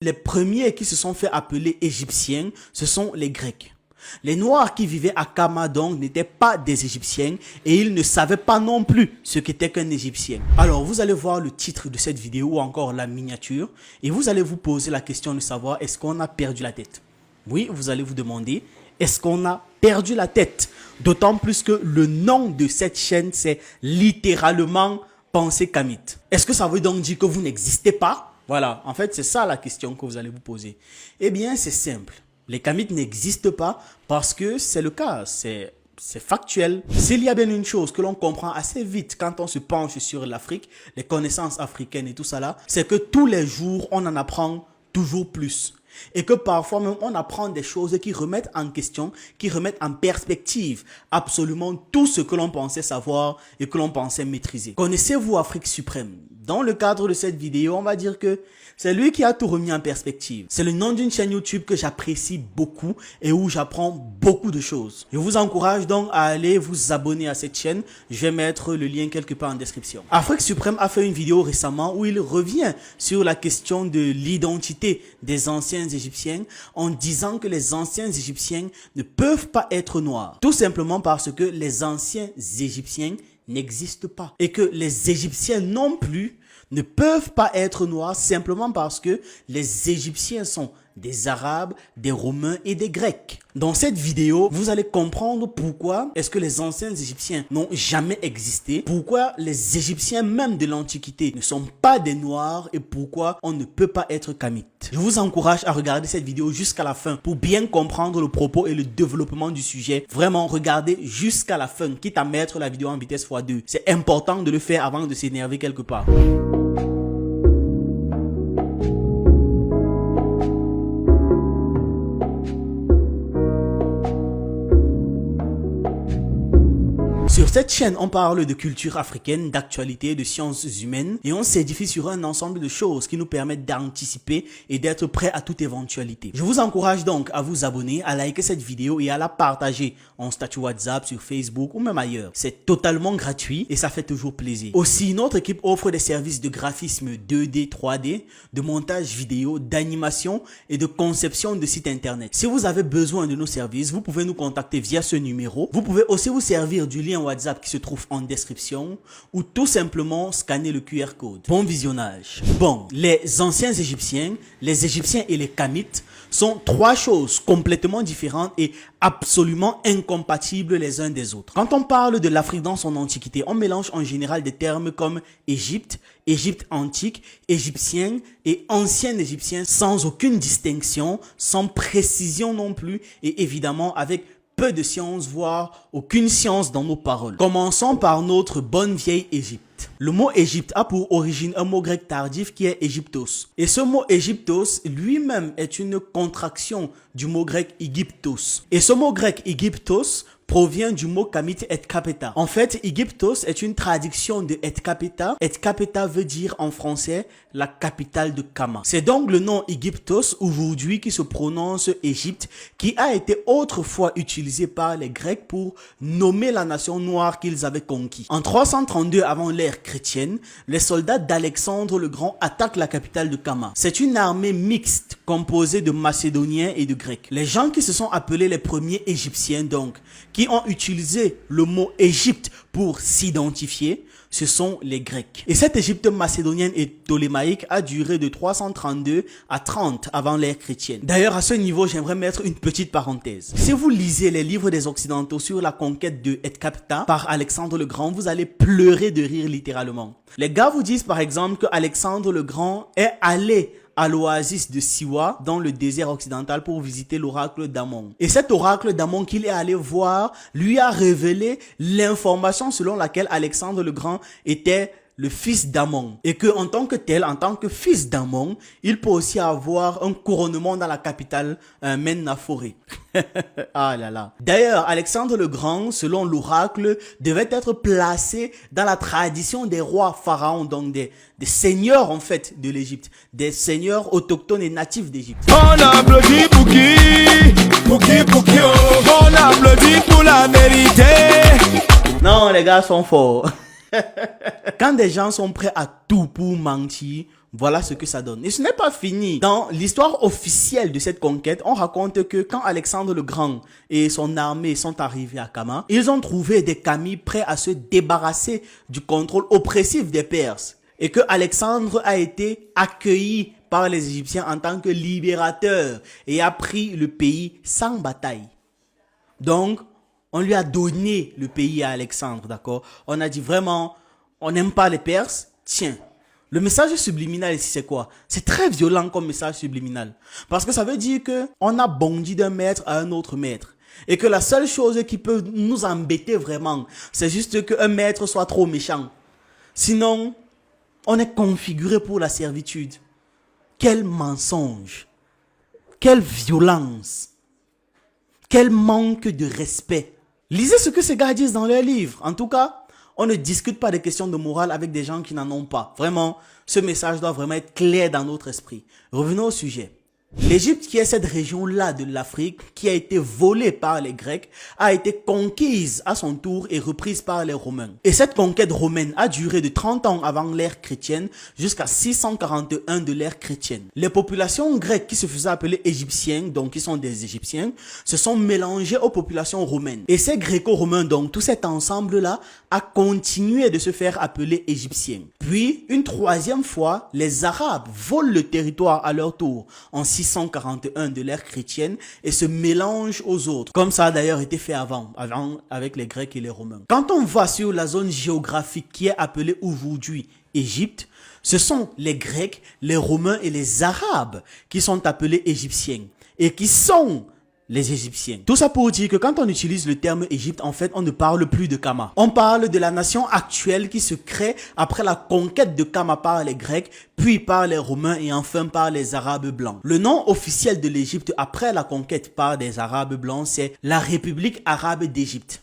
Les premiers qui se sont fait appeler Égyptiens, ce sont les Grecs. Les Noirs qui vivaient à Kama donc n'étaient pas des Égyptiens et ils ne savaient pas non plus ce qu'était qu'un Égyptien. Alors vous allez voir le titre de cette vidéo ou encore la miniature et vous allez vous poser la question de savoir est-ce qu'on a perdu la tête? Oui, vous allez vous demander est-ce qu'on a perdu la tête? D'autant plus que le nom de cette chaîne c'est littéralement Pensée Kamite. Est-ce que ça veut donc dire que vous n'existez pas? Voilà, en fait c'est ça la question que vous allez vous poser. Eh bien c'est simple. Les Kamites n'existent pas parce que c'est le cas, c'est factuel. S'il y a bien une chose que l'on comprend assez vite quand on se penche sur l'Afrique, les connaissances africaines et tout ça là, c'est que tous les jours on en apprend toujours plus. Et que parfois même on apprend des choses qui remettent en question, qui remettent en perspective absolument tout ce que l'on pensait savoir et que l'on pensait maîtriser. Connaissez-vous Afrique Suprême? Dans le cadre de cette vidéo, on va dire que c'est lui qui a tout remis en perspective. C'est le nom d'une chaîne YouTube que j'apprécie beaucoup et où j'apprends beaucoup de choses. Je vous encourage donc à aller vous abonner à cette chaîne. Je vais mettre le lien quelque part en description. Afrique Suprême a fait une vidéo récemment où il revient sur la question de l'identité des anciens Égyptiens en disant que les anciens Égyptiens ne peuvent pas être noirs. Tout simplement parce que les anciens Égyptiens n'existent pas. Et que les Égyptiens non plus ne peuvent pas être noirs simplement parce que les Égyptiens sont des Arabes, des Romains et des Grecs. Dans cette vidéo, vous allez comprendre pourquoi est-ce que les anciens Égyptiens n'ont jamais existé, pourquoi les Égyptiens même de l'Antiquité ne sont pas des Noirs et pourquoi on ne peut pas être Kamite. Je vous encourage à regarder cette vidéo jusqu'à la fin pour bien comprendre le propos et le développement du sujet. Vraiment, regardez jusqu'à la fin, quitte à mettre la vidéo en vitesse x2. C'est important de le faire avant de s'énerver quelque part. Sur cette chaîne, on parle de culture africaine, d'actualité, de sciences humaines et on s'édifie sur un ensemble de choses qui nous permettent d'anticiper et d'être prêts à toute éventualité. Je vous encourage donc à vous abonner, à liker cette vidéo et à la partager en statut WhatsApp, sur Facebook ou même ailleurs. C'est totalement gratuit et ça fait toujours plaisir. Aussi, notre équipe offre des services de graphisme 2D, 3D, de montage vidéo, d'animation et de conception de sites internet. Si vous avez besoin de nos services, vous pouvez nous contacter via ce numéro. Vous pouvez aussi vous servir du lien WhatsApp qui se trouve en description ou tout simplement scanner le QR code. Bon visionnage. Bon, les anciens Égyptiens, les Égyptiens et les Kamites sont trois choses complètement différentes et absolument incompatibles les uns des autres. Quand on parle de l'Afrique dans son antiquité, on mélange en général des termes comme Égypte, Égypte antique, égyptien et ancien égyptien sans aucune distinction, sans précision non plus et évidemment avec peu de science, voire aucune science dans nos paroles. Commençons par notre bonne vieille Égypte. Le mot Égypte a pour origine un mot grec tardif qui est Égyptos. Et ce mot Égyptos lui-même est une contraction du mot grec Aegyptos. Et ce mot grec Aegyptos provient du mot Kamite et Kapeta. En fait, Aegyptos est une traduction de et Kapeta. Et Kapeta veut dire en français la capitale de Kama. C'est donc le nom Aegyptos aujourd'hui qui se prononce Égypte qui a été autrefois utilisé par les Grecs pour nommer la nation noire qu'ils avaient conquis. En 332 avant l'ère chrétienne, les soldats d'Alexandre le Grand attaquent la capitale de Kama. C'est une armée mixte composée de Macédoniens et de Grecs. Les gens qui se sont appelés les premiers Égyptiens donc, qui ont utilisé le mot Égypte pour s'identifier, ce sont les Grecs. Et cette Égypte macédonienne et ptolémaïque a duré de 332 à 30 avant l'ère chrétienne. D'ailleurs, à ce niveau, j'aimerais mettre une petite parenthèse. Si vous lisez les livres des Occidentaux sur la conquête de Et Kapeta par Alexandre le Grand, vous allez pleurer de rire littéralement. Les gars vous disent par exemple que Alexandre le Grand est allé à l'oasis de Siwa dans le désert occidental pour visiter l'oracle d'Amon. Et cet oracle d'Amon qu'il est allé voir lui a révélé l'information selon laquelle Alexandre le Grand était le fils d'Amon. Et que en tant que tel, en tant que fils d'Amon, il peut aussi avoir un couronnement dans la capitale Mennaforé. Ah là là. D'ailleurs, Alexandre le Grand, selon l'oracle, devait être placé dans la tradition des rois pharaons, donc des seigneurs en fait de l'Égypte, des seigneurs autochtones et natifs d'Égypte. On applaudit pour qui, on applaudit pour la vérité. Non, les gars sont forts. Quand des gens sont prêts à tout pour mentir, voilà ce que ça donne. Et ce n'est pas fini. Dans l'histoire officielle de cette conquête, on raconte que quand Alexandre le Grand et son armée sont arrivés à Kama, ils ont trouvé des Kami prêts à se débarrasser du contrôle oppressif des Perses. Et que Alexandre a été accueilli par les Égyptiens en tant que libérateur et a pris le pays sans bataille. Donc, on lui a donné le pays à Alexandre, d'accord? On a dit vraiment, on n'aime pas les Perses, tiens. Le message subliminal ici, c'est quoi? C'est très violent comme message subliminal. Parce que ça veut dire que on a bondi d'un maître à un autre maître. Et que la seule chose qui peut nous embêter vraiment, c'est juste qu'un maître soit trop méchant. Sinon, on est configuré pour la servitude. Quel mensonge! Quelle violence! Quel manque de respect! Lisez ce que ces gars disent dans leurs livres. En tout cas, on ne discute pas des questions de morale avec des gens qui n'en ont pas. Vraiment, ce message doit vraiment être clair dans notre esprit. Revenons au sujet. L'Égypte, qui est cette région-là de l'Afrique, qui a été volée par les Grecs, a été conquise à son tour et reprise par les Romains. Et cette conquête romaine a duré de 30 ans avant l'ère chrétienne jusqu'à 641 de l'ère chrétienne. Les populations grecques qui se faisaient appeler égyptiennes, donc qui sont des Égyptiens, se sont mélangées aux populations romaines. Et ces gréco-romains, donc tout cet ensemble-là, a continué de se faire appeler égyptiens. Puis, une troisième fois, les Arabes volent le territoire à leur tour en 641 de l'ère chrétienne et se mélangent aux autres, comme ça a d'ailleurs été fait avant avec les Grecs et les Romains. Quand on va sur la zone géographique qui est appelée aujourd'hui Égypte, ce sont les Grecs, les Romains et les Arabes qui sont appelés égyptiens et qui sont les Égyptiens. Tout ça pour dire que quand on utilise le terme Égypte, en fait, on ne parle plus de Kama. On parle de la nation actuelle qui se crée après la conquête de Kama par les Grecs, puis par les Romains et enfin par les Arabes blancs. Le nom officiel de l'Égypte après la conquête par des Arabes blancs, c'est la République arabe d'Égypte.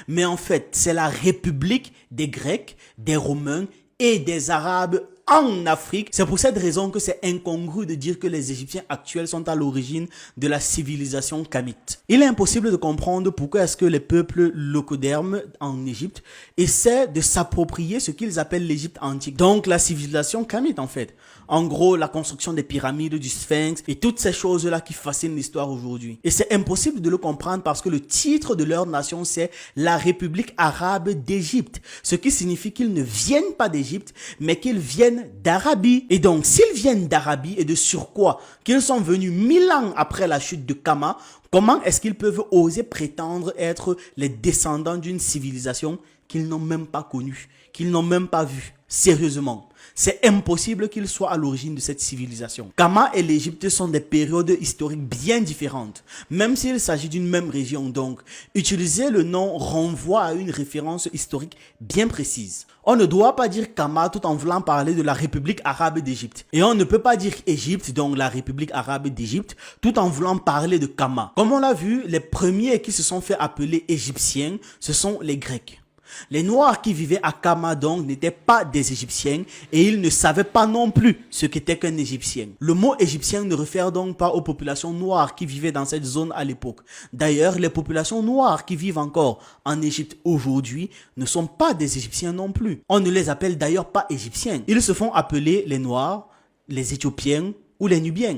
Mais en fait, c'est la République des Grecs, des Romains et des Arabes en Afrique. C'est pour cette raison que c'est incongru de dire que les Égyptiens actuels sont à l'origine de la civilisation kamite. Il est impossible de comprendre pourquoi est-ce que les peuples locodermes en Égypte essaient de s'approprier ce qu'ils appellent l'Égypte antique. Donc la civilisation kamite en fait. En gros, la construction des pyramides, du sphinx et toutes ces choses-là qui fascinent l'histoire aujourd'hui. Et c'est impossible de le comprendre parce que le titre de leur nation, c'est la République arabe d'Égypte. Ce qui signifie qu'ils ne viennent pas d'Égypte, mais qu'ils viennent d'Arabie. Et donc, s'ils viennent d'Arabie et de surcroît qu'ils sont venus 1000 ans après la chute de Kama, comment est-ce qu'ils peuvent oser prétendre être les descendants d'une civilisation qu'ils n'ont même pas connue, qu'ils n'ont même pas vue? Sérieusement. C'est impossible qu'ils soient à l'origine de cette civilisation. Kama et l'Égypte sont des périodes historiques bien différentes, même s'il s'agit d'une même région. Donc, utiliser le nom renvoie à une référence historique bien précise. On ne doit pas dire Kama tout en voulant parler de la République arabe d'Égypte. Et on ne peut pas dire Égypte, donc la République arabe d'Égypte, tout en voulant parler de Kama. Comme on l'a vu, les premiers qui se sont fait appeler Égyptiens, ce sont les Grecs. Les Noirs qui vivaient à Kama donc n'étaient pas des Égyptiens et ils ne savaient pas non plus ce qu'était qu'un Égyptien. Le mot égyptien ne réfère donc pas aux populations noires qui vivaient dans cette zone à l'époque. D'ailleurs, les populations noires qui vivent encore en Égypte aujourd'hui ne sont pas des Égyptiens non plus. On ne les appelle d'ailleurs pas Égyptiens. Ils se font appeler les Noirs, les Éthiopiens ou les Nubiens.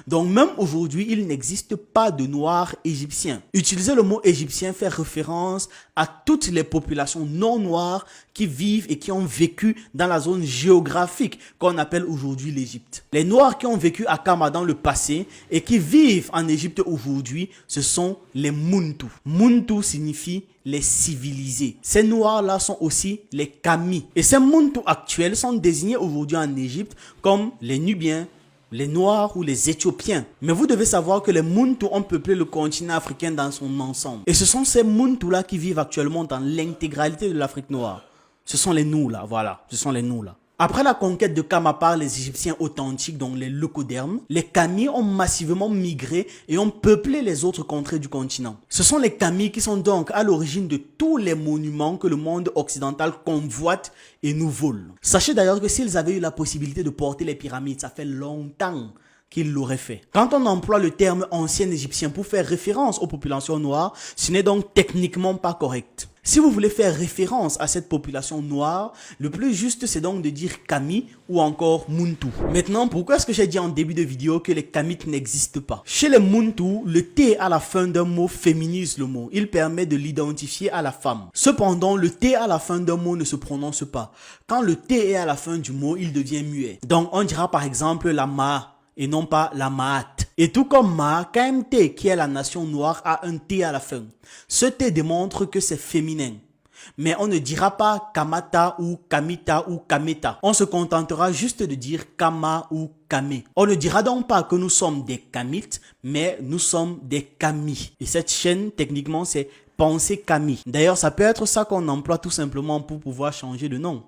Donc même aujourd'hui, il n'existe pas de noirs égyptiens. Utiliser le mot égyptien fait référence à toutes les populations non noires qui vivent et qui ont vécu dans la zone géographique qu'on appelle aujourd'hui l'Égypte. Les noirs qui ont vécu à Kama dans le passé et qui vivent en Égypte aujourd'hui, ce sont les Muntu. Muntu signifie les civilisés. Ces noirs-là sont aussi les Kami. Et ces Muntu actuels sont désignés aujourd'hui en Égypte comme les Nubiens, les Noirs ou les Éthiopiens. Mais vous devez savoir que les Muntu ont peuplé le continent africain dans son ensemble. Et ce sont ces Muntu-là qui vivent actuellement dans l'intégralité de l'Afrique noire. Ce sont les nous là, voilà. Ce sont les nous là. Après la conquête de Kama par les Égyptiens authentiques, donc les locodermes, les Kami ont massivement migré et ont peuplé les autres contrées du continent. Ce sont les Kami qui sont donc à l'origine de tous les monuments que le monde occidental convoite et nous vole. Sachez d'ailleurs que s'ils avaient eu la possibilité de porter les pyramides, ça fait longtemps qu'il l'aurait fait. Quand on emploie le terme ancien égyptien pour faire référence aux populations noires, ce n'est donc techniquement pas correct. Si vous voulez faire référence à cette population noire, le plus juste c'est donc de dire Kami ou encore Muntu. Maintenant, pourquoi est-ce que j'ai dit en début de vidéo que les Kamites n'existent pas? Chez les Muntu, le T à la fin d'un mot féminise le mot. Il permet de l'identifier à la femme. Cependant, le T à la fin d'un mot ne se prononce pas. Quand le T est à la fin du mot, il devient muet. Donc on dira par exemple la Ma et non pas la Maat. Et tout comme Ma, KMT, qui est la nation noire, a un T à la fin. Ce T démontre que c'est féminin. Mais on ne dira pas Kamata ou Kamita ou Kameta. On se contentera juste de dire Kama ou Kame. On ne dira donc pas que nous sommes des Kamites, mais nous sommes des Kami. Et cette chaîne, techniquement, c'est Pensée Kami. D'ailleurs, ça peut être ça qu'on emploie tout simplement pour pouvoir changer de nom.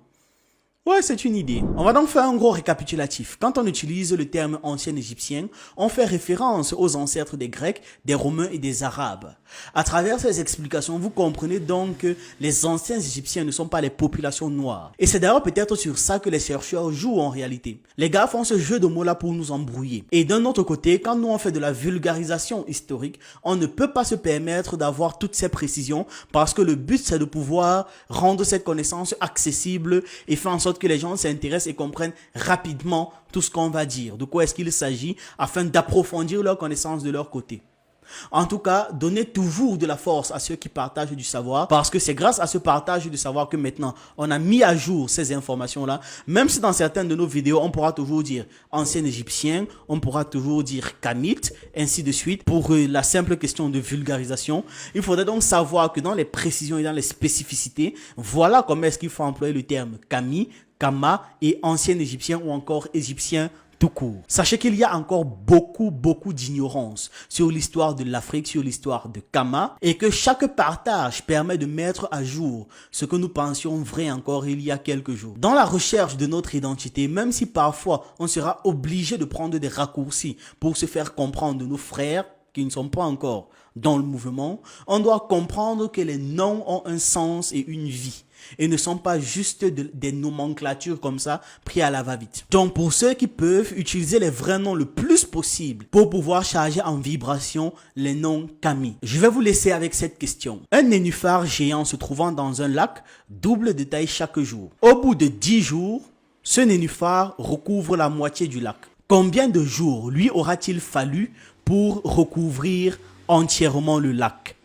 Ouais, c'est une idée. On va donc faire un gros récapitulatif. Quand on utilise le terme ancien égyptien, on fait référence aux ancêtres des Grecs, des Romains et des Arabes. À travers ces explications, vous comprenez donc que les anciens égyptiens ne sont pas les populations noires. Et c'est d'ailleurs peut-être sur ça que les chercheurs jouent en réalité. Les gars font ce jeu de mots-là pour nous embrouiller. Et d'un autre côté, quand nous on fait de la vulgarisation historique, on ne peut pas se permettre d'avoir toutes ces précisions parce que le but c'est de pouvoir rendre cette connaissance accessible et faire en sorte que les gens s'intéressent et comprennent rapidement tout ce qu'on va dire, de quoi est-ce qu'il s'agit, afin d'approfondir leur connaissance de leur côté. En tout cas, donnez toujours de la force à ceux qui partagent du savoir, parce que c'est grâce à ce partage de savoir que maintenant, on a mis à jour ces informations-là, même si dans certaines de nos vidéos, on pourra toujours dire ancien égyptien, on pourra toujours dire Kamite, ainsi de suite, pour la simple question de vulgarisation. Il faudrait donc savoir que dans les précisions et dans les spécificités, voilà comment est-ce qu'il faut employer le terme Kami, Kama et ancien égyptien ou encore égyptien tout court. Sachez qu'il y a encore beaucoup d'ignorance sur l'histoire de l'Afrique, sur l'histoire de Kama, et que chaque partage permet de mettre à jour ce que nous pensions vrai encore il y a quelques jours. Dans la recherche de notre identité, même si parfois on sera obligé de prendre des raccourcis pour se faire comprendre de nos frères qui ne sont pas encore dans le mouvement, on doit comprendre que les noms ont un sens et une vie et ne sont pas juste des nomenclatures comme ça pris à la va-vite. Donc pour ceux qui peuvent, utiliser les vrais noms le plus possible pour pouvoir charger en vibration les noms Kami. Je vais vous laisser avec cette question. Un nénuphar géant se trouvant dans un lac double de taille chaque jour. Au bout de 10 jours, ce nénuphar recouvre la moitié du lac. Combien de jours lui aura-t-il fallu pour recouvrir entièrement le lac?